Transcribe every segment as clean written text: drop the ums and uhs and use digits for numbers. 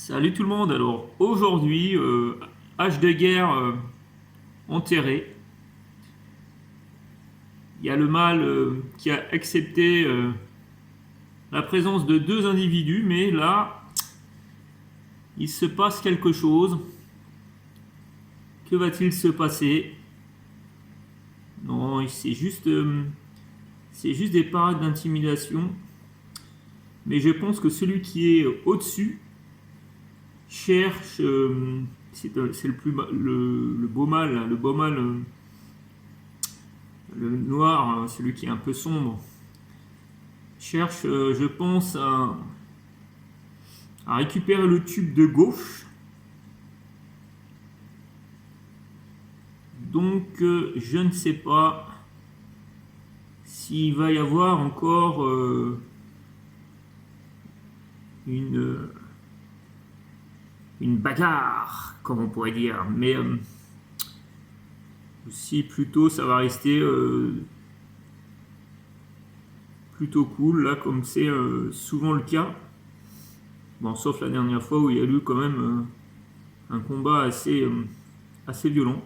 Salut tout le monde, alors aujourd'hui, Hache de guerre enterré. Il y a le mâle qui a accepté la présence de deux individus, mais là, il se passe quelque chose. Que va-t-il se passer? Non, c'est juste des parades d'intimidation. Mais je pense que celui qui est au-dessus cherche, c'est le beau mâle, hein, le beau mâle, le noir, hein, celui qui est un peu sombre, cherche, je pense, à récupérer le tube de gauche. Donc, je ne sais pas s'il va y avoir encore une, une bagarre, comme on pourrait dire. Mais si plutôt ça va rester plutôt cool, là, comme c'est souvent le cas. Bon, sauf la dernière fois où il y a eu quand même un combat assez violent.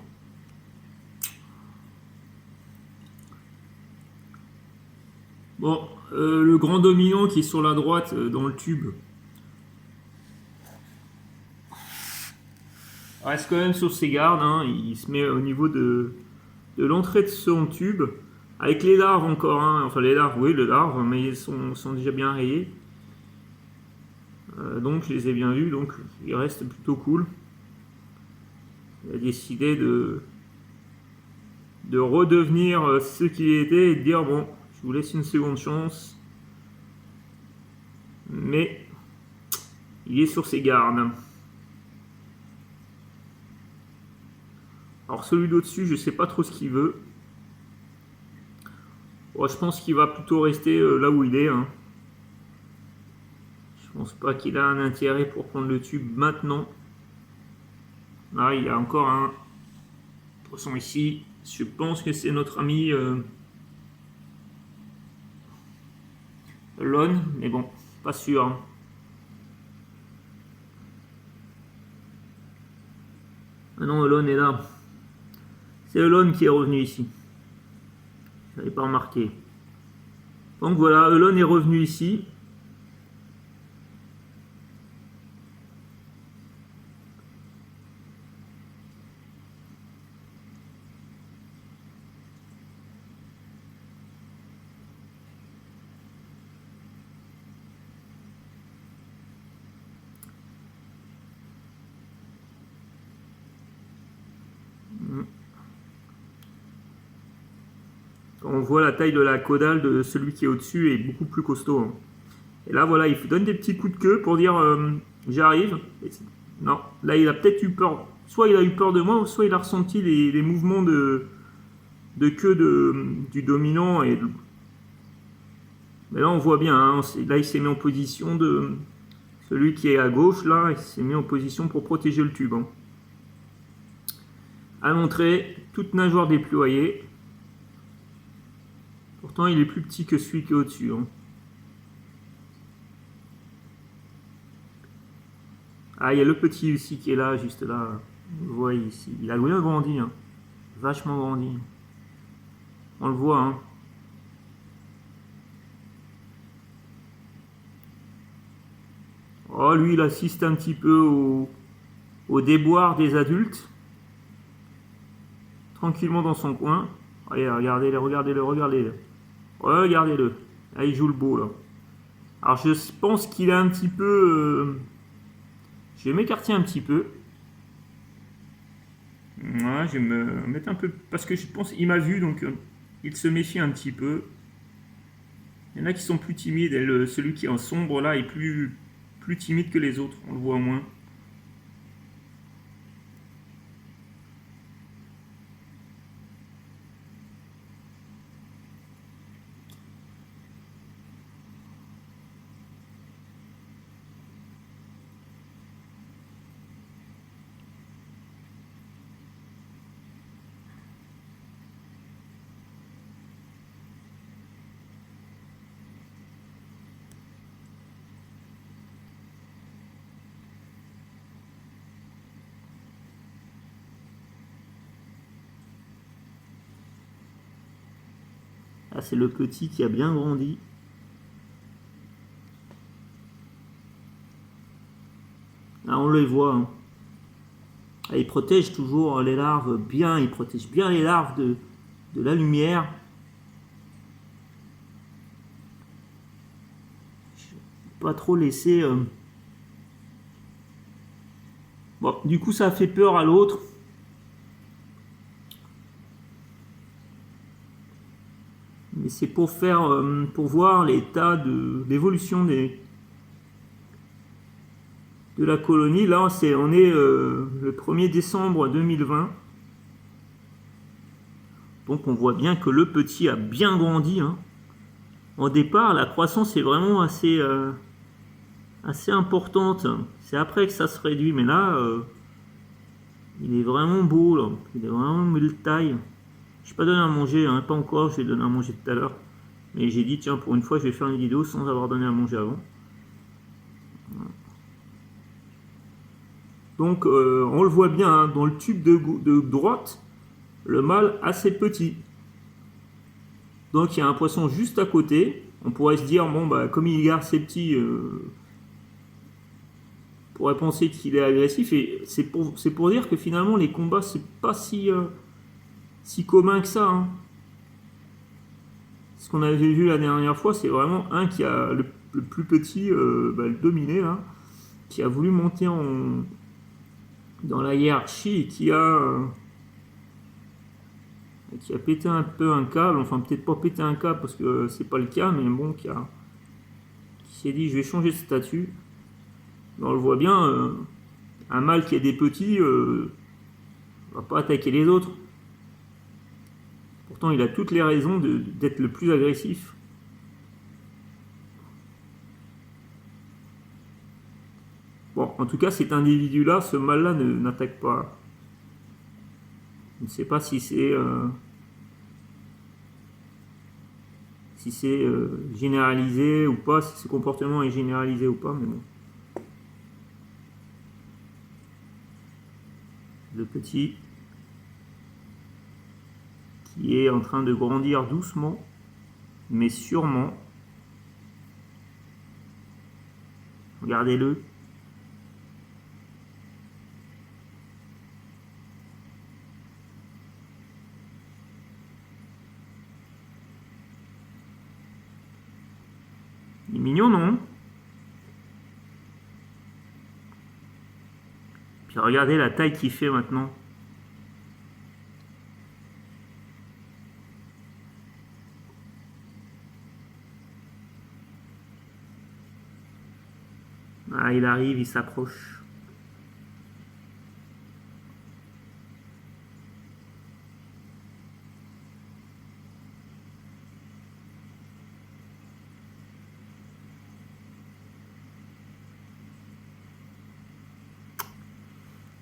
Bon, le grand dominant qui est sur la droite dans le tube reste quand même sur ses gardes, hein. Il se met au niveau de l'entrée de son tube, avec les larves encore, hein. Enfin les larves, oui, les larves, mais ils sont déjà bien rayés. Donc je les ai bien vus, donc il reste plutôt cool. Il a décidé de redevenir ce qu'il était et de dire bon, je vous laisse une seconde chance. Mais il est sur ses gardes. Alors celui d'au-dessus, je sais pas trop ce qu'il veut. Bon, je pense qu'il va plutôt rester là où il est, hein. Je pense pas qu'il a un intérêt pour prendre le tube maintenant. Là, il y a encore un poisson ici. Je pense que c'est notre ami Lon, mais bon, pas sûr, hein. Ah non, Elon est là. C'est Elon qui est revenu ici. Je n'avais pas remarqué. Donc voilà, Elon est revenu ici. On voit la taille de la caudale de celui qui est au-dessus est beaucoup plus costaud, hein. Et là, voilà, il donne des petits coups de queue pour dire j'arrive. Non, là, il a peut-être eu peur. Soit il a eu peur de moi, soit il a ressenti les mouvements de queue du dominant. Mais là, on voit bien, hein, là, il s'est mis en position de. Celui qui est à gauche, là, il s'est mis en position pour protéger le tube, hein. À l'entrée, toute nageoire déployée. Pourtant, il est plus petit que celui qui est au-dessus, hein. Ah, il y a le petit aussi qui est là, juste là. Vous voyez ici. Il a bien grandi, hein. Vachement grandi. On le voit, hein. Oh, lui, il assiste un petit peu au déboire des adultes. Tranquillement dans son coin. Regardez-le, regardez-le, regardez-le. Regardez-le. Là, il joue le beau, là. Alors, je pense qu'il a un petit peu... je vais m'écarter un petit peu. Ouais, je vais me mettre un peu... Parce que je pense qu'il m'a vu, donc il se méfie un petit peu. Il y en a qui sont plus timides. Et celui qui est en sombre, là, est plus timide que les autres. On le voit moins. Là, c'est le petit qui a bien grandi. Là, on le voit. Hein. Là, il protège toujours les larves bien. Il protège bien les larves de la lumière. Pas trop laisser. Bon, du coup, ça a fait peur à l'autre. Mais c'est pour faire, pour voir l'état d'évolution de la colonie. Là, on est le 1er décembre 2020. Donc, on voit bien que le petit a bien grandi. Hein. Au départ, la croissance est vraiment assez importante. C'est après que ça se réduit. Mais là, il est vraiment beau. Là. Il est vraiment belle taille. Je n'ai pas donné à manger, hein, pas encore, je vais donner à manger tout à l'heure. Mais j'ai dit, tiens, pour une fois, je vais faire une vidéo sans avoir donné à manger avant. Donc, on le voit bien, hein, dans le tube de droite, le mâle assez petit. Donc, il y a un poisson juste à côté. On pourrait se dire, bon, bah, comme il garde ses petits, on pourrait penser qu'il est agressif. Et c'est pour dire que finalement, les combats, c'est pas si commun que ça. Hein. Ce qu'on avait vu la dernière fois, c'est vraiment un qui a le plus petit, le dominé, là, qui a voulu monter dans la hiérarchie et qui a pété un peu un câble, enfin peut-être pas pété un câble parce que c'est pas le cas, mais bon, qui s'est dit je vais changer de statut. On le voit bien, un mâle qui a des petits va pas attaquer les autres. Pourtant, il a toutes les raisons d'être le plus agressif. Bon, en tout cas, cet individu-là, ce mâle-là, n'attaque pas. Je ne sais pas si c'est généralisé ou pas, si ce comportement est généralisé ou pas, mais bon. Le petit qui est en train de grandir doucement, mais sûrement. Regardez-le. Il est mignon, non? Puis regardez la taille qu'il fait maintenant. Ah, il arrive, il s'approche.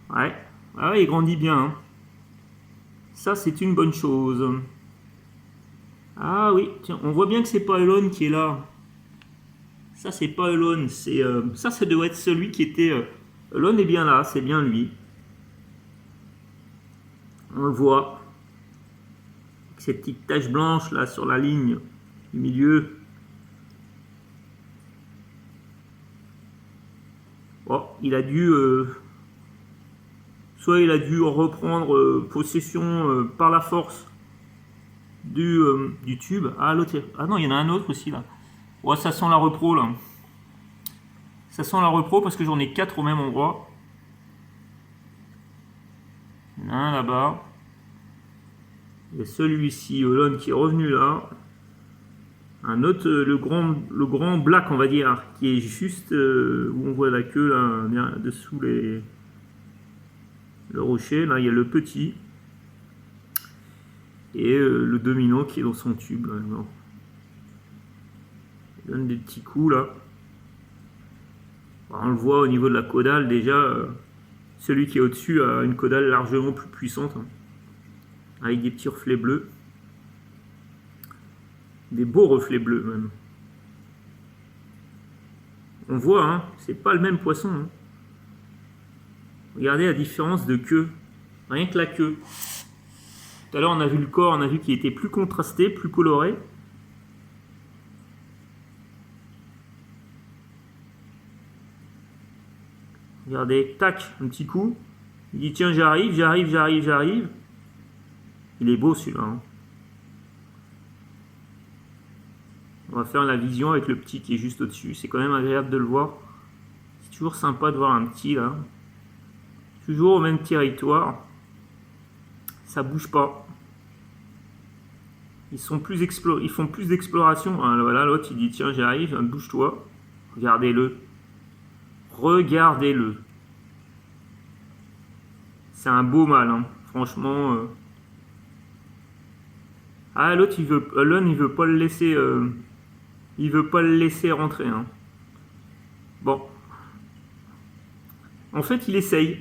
Ouais, ah ouais, il grandit bien. Hein. Ça, c'est une bonne chose. Ah oui, tiens, on voit bien que c'est pas Elon qui est là. Ça, c'est pas Elon, c'est ça doit être celui qui était. Elon est bien là, c'est bien lui. On le voit. Avec ces petites taches blanches là sur la ligne du milieu. Bon, il a dû. Soit il a dû reprendre possession par la force du tube. Ah, l'autre. Ah non, il y en a un autre aussi là. Ouais, ça sent la repro là. Ça sent la repro parce que j'en ai 4 au même endroit. Il y en a un là-bas. Il y a celui-ci, Elon, qui est revenu là. Un autre, le grand black, on va dire, qui est juste où on voit la queue là, bien dessous le rocher. Là, il y a le petit. Et le dominant qui est dans son tube. Là, il donne des petits coups là. On le voit au niveau de la caudale déjà. Celui qui est au-dessus a une caudale largement plus puissante. Hein, avec des petits reflets bleus. Des beaux reflets bleus même. On voit, hein, c'est pas le même poisson. Hein. Regardez la différence de queue. Rien que la queue. Tout à l'heure, on a vu le corps, on a vu qu'il était plus contrasté, plus coloré. Regardez, tac, un petit coup. Il dit tiens, j'arrive, j'arrive, j'arrive, j'arrive. Il est beau celui-là. Hein. On va faire la vision avec le petit qui est juste au-dessus. C'est quand même agréable de le voir. C'est toujours sympa de voir un petit là. Toujours au même territoire. Ça bouge pas. Ils font plus d'exploration. Hein, voilà, l'autre il dit tiens j'arrive, bouge-toi. Regardez-le. Regardez-le. C'est un beau mâle, hein. Franchement. Ah l'autre il veut pas le laisser. Il veut pas le laisser rentrer. Hein. Bon. En fait il essaye.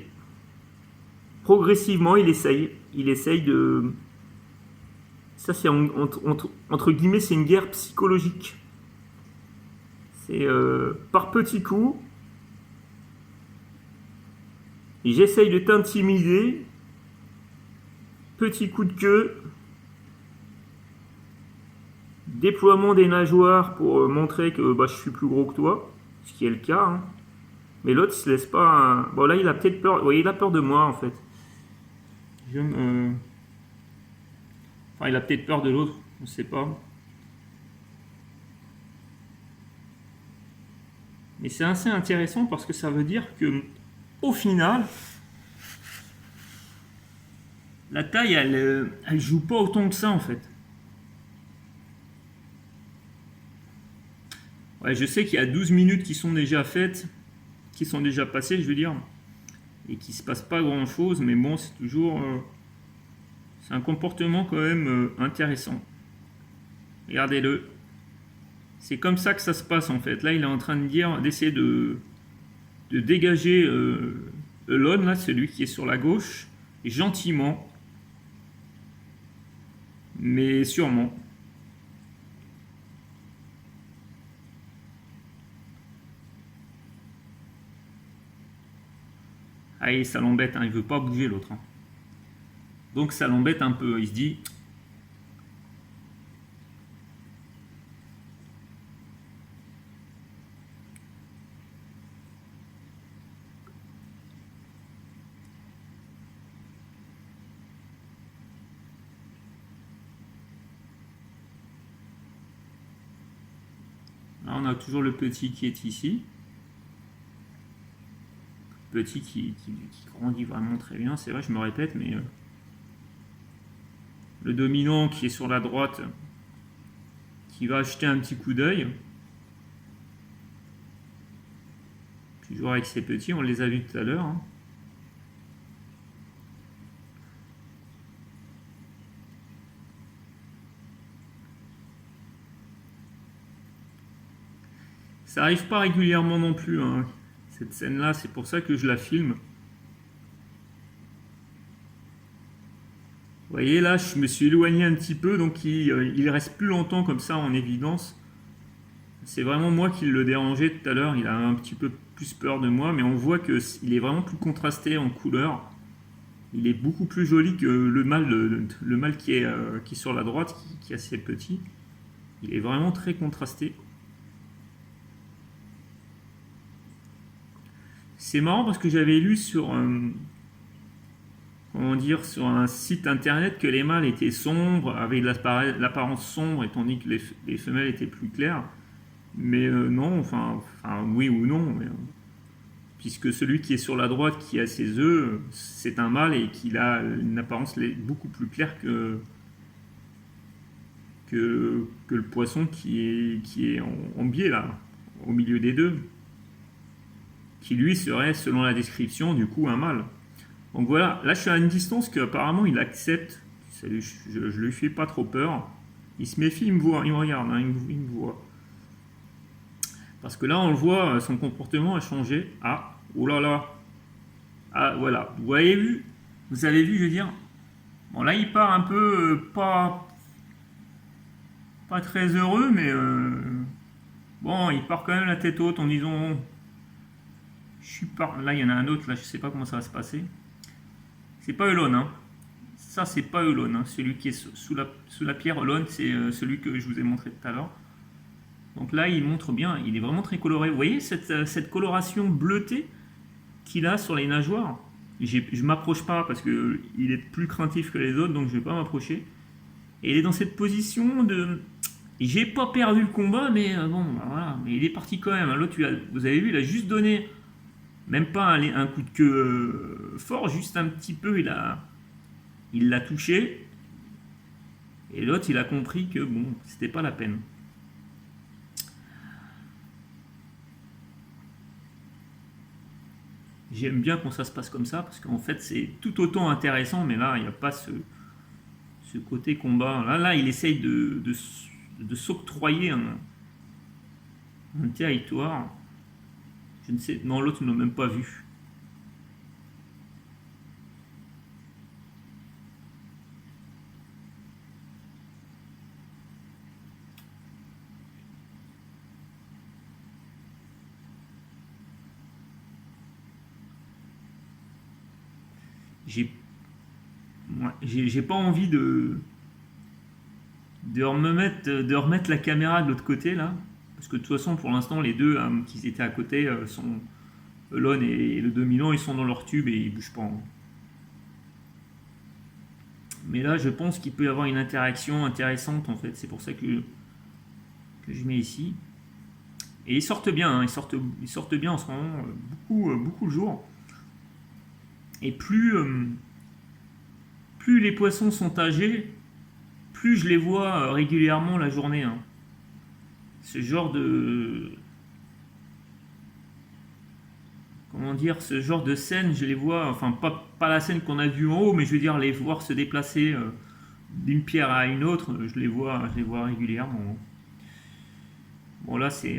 Progressivement il essaye. Il essaye de. Ça, c'est entre guillemets, c'est une guerre psychologique. C'est par petits coups. J'essaye de t'intimider. Petit coup de queue. Déploiement des nageoires pour montrer que je suis plus gros que toi. Ce qui est le cas. Hein. Mais l'autre, il se laisse pas. Hein. Bon, là, il a peut-être peur. Oui, il a peur de moi, en fait. Enfin, il a peut-être peur de l'autre, on ne sait pas. Mais c'est assez intéressant parce que ça veut dire que, au final, la taille, elle joue pas autant que ça en fait. Ouais, je sais qu'il y a 12 minutes qui sont déjà faites, qui sont déjà passées, je veux dire, et qu'il se passe pas grand chose, mais bon, c'est toujours. C'est un comportement quand même intéressant. Regardez-le. C'est comme ça que ça se passe en fait. Là, il est en train de dire, d'essayer de dégager Elon, là, celui qui est sur la gauche, gentiment, mais sûrement. Ah, ça l'embête, hein, il veut pas bouger l'autre. Hein. Donc ça l'embête un peu. Il se dit. Là, on a toujours le petit qui est ici. Petit qui grandit vraiment très bien. C'est vrai, je me répète, mais le dominant qui est sur la droite, qui va jeter un petit coup d'œil. Toujours avec ses petits, on les a vus tout à l'heure. Hein. Ça arrive pas régulièrement non plus, hein. Cette scène-là, c'est pour ça que je la filme. Vous voyez là, je me suis éloigné un petit peu, donc il reste plus longtemps comme ça en évidence. C'est vraiment moi qui le dérangeais tout à l'heure, il a un petit peu plus peur de moi, mais on voit qu'il est vraiment plus contrasté en couleur. Il est beaucoup plus joli que le mâle qui est sur la droite, qui est assez petit. Il est vraiment très contrasté. C'est marrant parce que j'avais lu sur sur un site internet que les mâles étaient sombres, avaient l'apparence sombre, étant donné que les femelles étaient plus claires. Mais non, enfin oui ou non, mais, puisque celui qui est sur la droite, qui a ses œufs, c'est un mâle et qu'il a une apparence beaucoup plus claire que le poisson qui est en biais là, au milieu des deux, qui lui serait, selon la description, du coup un mâle. Donc voilà, là je suis à une distance qu'apparemment il accepte, je lui fais pas trop peur, il se méfie, il me voit, il me regarde, hein, il me voit. Parce que là on le voit, son comportement a changé. Ah, oh là là, ah voilà, vous avez vu, je veux dire, bon là il part un peu, pas très heureux, mais bon, il part quand même la tête haute en disant, là il y en a un autre, là je sais pas comment ça va se passer. C'est pas Elon, hein. Ça, c'est pas Elon. Hein. Celui qui est sous la pierre Elon, c'est celui que je vous ai montré tout à l'heure. Donc là, il montre bien. Il est vraiment très coloré. Vous voyez cette coloration bleutée qu'il a sur les nageoires. Je m'approche pas parce que il est plus craintif que les autres, donc je vais pas m'approcher. Et il est dans cette position de j'ai pas perdu le combat, mais bon, voilà. Mais il est parti quand même. L'autre, vous avez vu, il a juste donné, même pas un coup de queue fort, juste un petit peu, il l'a touché. Et l'autre, il a compris que bon, c'était pas la peine. J'aime bien quand ça se passe comme ça, parce qu'en fait, c'est tout autant intéressant, mais là, il n'y a pas ce côté combat. Là, il essaye de s'octroyer un territoire. Je ne sais, non, l'autre ne l'a même pas vu. J'ai j'ai pas envie de remettre la caméra de l'autre côté là. Parce que de toute façon, pour l'instant, les deux qui étaient à côté sont Elon et le dominant, ils sont dans leur tube et ils bougent pas. Mais là, je pense qu'il peut y avoir une interaction intéressante en fait. C'est pour ça que je mets ici. Et ils sortent bien, hein. Ils sortent bien en ce moment, beaucoup le jour. Et plus les poissons sont âgés, plus je les vois régulièrement la journée. Hein. Ce genre de. Comment dire, ce genre de scène, je les vois, enfin pas la scène qu'on a vue en haut, mais je veux dire les voir se déplacer d'une pierre à une autre, je les vois régulièrement. Bon là c'est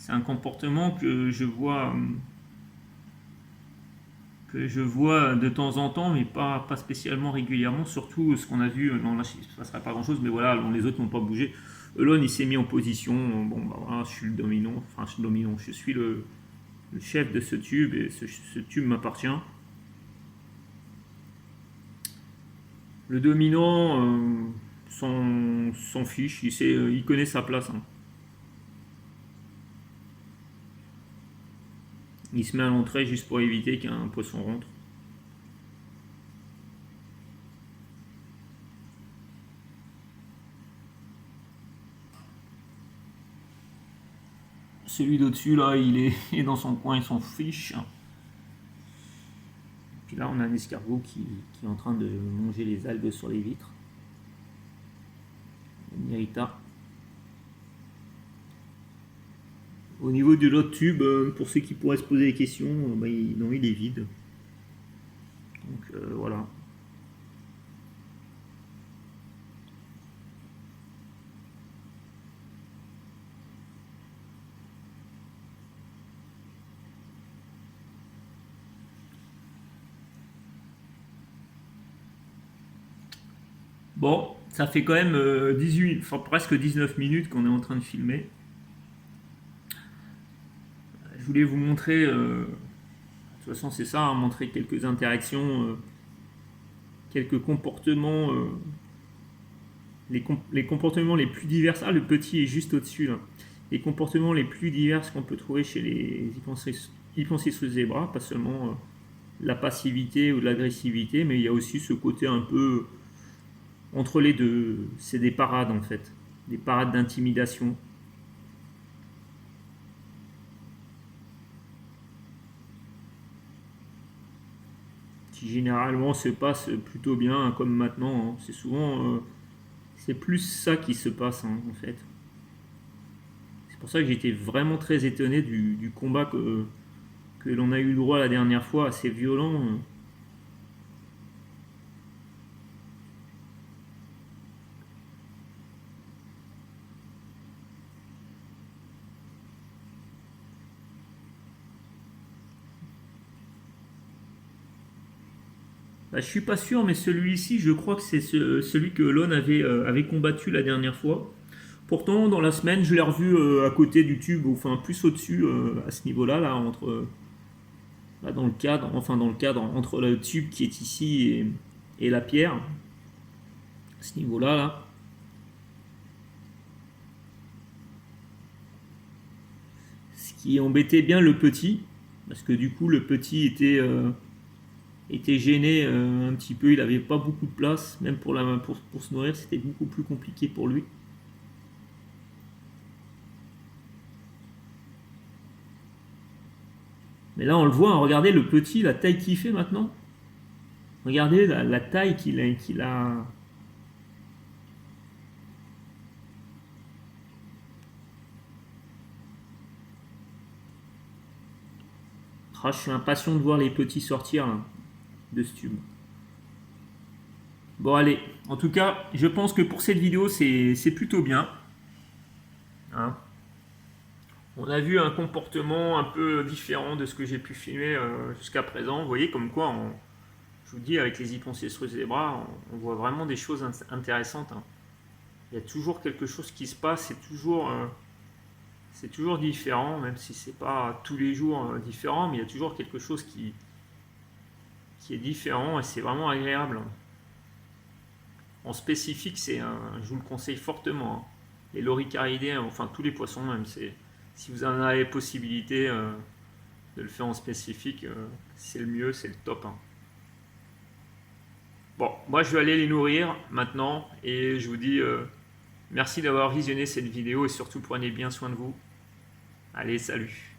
un comportement que je vois de temps en temps, mais pas spécialement régulièrement, surtout ce qu'on a vu, non là il ne se passera pas grand chose, mais voilà, les autres n'ont pas bougé. Elon il s'est mis en position, bon bah voilà, je suis le dominant, enfin je suis le dominant, je suis le chef de ce tube et ce tube m'appartient. Le dominant s'en fiche, il connaît sa place. Hein. Il se met à l'entrée juste pour éviter qu'un poisson rentre. Celui d'au-dessus, là, il est dans son coin, il s'en fiche. Puis là, on a un escargot qui est en train de manger les algues sur les vitres. Une irrita. Au niveau de l'autre tube, pour ceux qui pourraient se poser des questions, non, il est vide. Donc voilà. Bon, ça fait quand même 18, enfin presque 19 minutes qu'on est en train de filmer. Je voulais vous montrer, de toute façon c'est ça, hein, montrer quelques interactions, quelques comportements, les comportements les plus divers. Ah, le petit est juste au-dessus là. Les comportements les plus divers qu'on peut trouver chez les Hypanthyrus zebra, pas seulement la passivité ou l'agressivité, mais il y a aussi ce côté un peu entre les deux. C'est des parades en fait, des parades d'intimidation. Qui généralement se passe plutôt bien, hein, comme maintenant. Hein. C'est souvent, c'est plus ça qui se passe hein, en fait. C'est pour ça que j'étais vraiment très étonné du combat que l'on a eu le droit la dernière fois, assez violent. Bah, je suis pas sûr, mais celui-ci, je crois que c'est celui que Lon avait combattu la dernière fois. Pourtant, dans la semaine, je l'ai revu à côté du tube, enfin plus au-dessus, à ce niveau-là, là, là, dans le cadre, entre le tube qui est ici et la pierre, à ce niveau-là, là. Ce qui embêtait bien le petit, parce que du coup le petit était gêné un petit peu, il n'avait pas beaucoup de place, même pour se nourrir, c'était beaucoup plus compliqué pour lui. Mais là on le voit, hein, regardez le petit, la taille qu'il fait maintenant. Regardez la taille qu'il a. Ah, je suis impatient de voir les petits sortir là, de ce tube. Bon allez, en tout cas, je pense que pour cette vidéo, c'est plutôt bien. Hein. On a vu un comportement un peu différent de ce que j'ai pu filmer jusqu'à présent. Vous voyez comme quoi, je vous dis, avec les Hyponcestrus zebra, on voit vraiment des choses intéressantes. Hein. Il y a toujours quelque chose qui se passe, c'est toujours différent, même si c'est pas tous les jours différent, mais il y a toujours quelque chose qui est différent et c'est vraiment agréable. En spécifique, je vous le conseille fortement. Hein. Les loricaridés, enfin tous les poissons même, si vous en avez possibilité de le faire en spécifique, c'est le mieux, c'est le top. Hein. Bon, moi je vais aller les nourrir maintenant et je vous dis merci d'avoir visionné cette vidéo et surtout prenez bien soin de vous. Allez, salut!